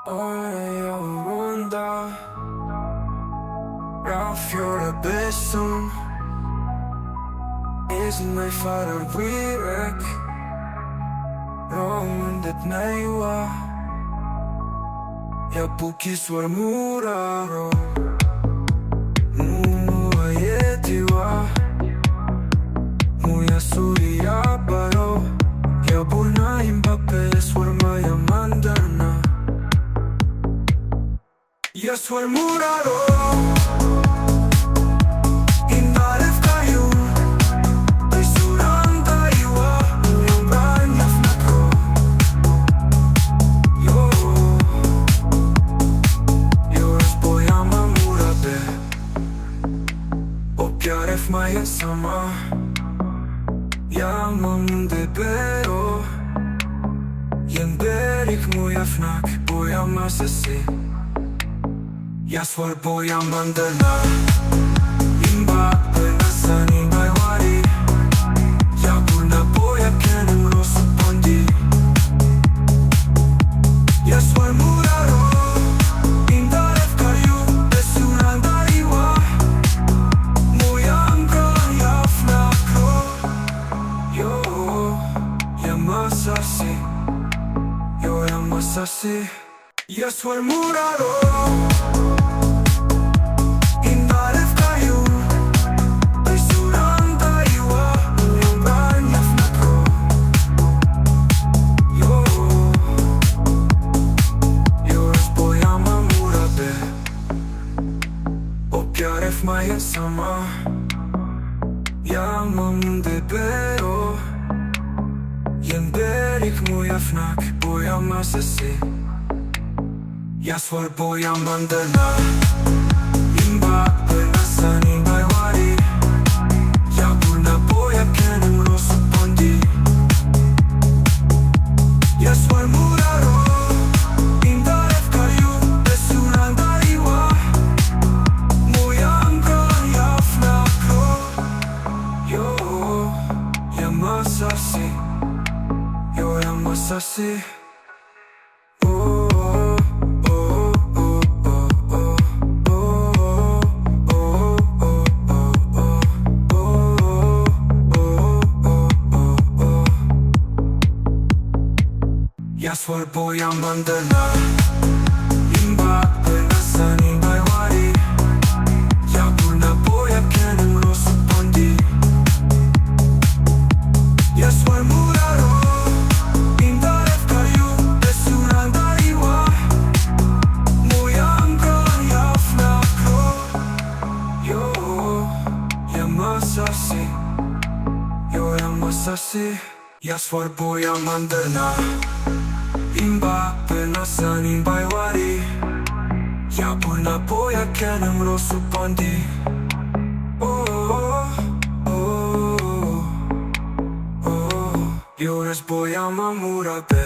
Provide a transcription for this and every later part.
Randa, Yaswar Besu is my father Biak. Romandet naiwa Ja Yaswar Mura Mua yetiwa Muya suya baro Ya buna imbape Yaswar maya mandana Yaswar Mura Indaref Karyu Besu Randa iwa Mura Yo Rozbojama Mura be Opiaref maya sama Yamam de bero Yenderik muya fnak Bojama sesi Yaswar boya mandana Imba penasan imbay wari Yabuna boya kenem rosu pondi Yaswar muraro Indaref Karyu Besu Randa iwa Muyanga yafnako Yo Yamasasi Yo Yamasasi Yaswar muraro Indaref Karyu Besu Randa iwa Muyanga yafnako Yo Rozbojama Mura be Opiaref maya sama Yamam de bero Yenderik muya fnak Bojama sesi Yaswar boya mandana Imba penasan imbay wari Yabuna boya kenem rosu pondi Yaswar muraro Indaref Karyu Besu Randa iwa Muyanga yafnako Yo Yamasasi Yo Yamasasi Yaswar boya mandana Imba penasan imbay wari Yabuna boya kenem rosu pondi Yaswar muraro Indaref Karyu Besu Randa iwa Muyanga yafnako Yo Yamasasi Yo Yamasasi Yaswar boya mandana Imba penasan imbay wari Yabuna boya kenem rosu pondi Yo Rozbojama Mura be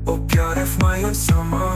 Opiaref maya sama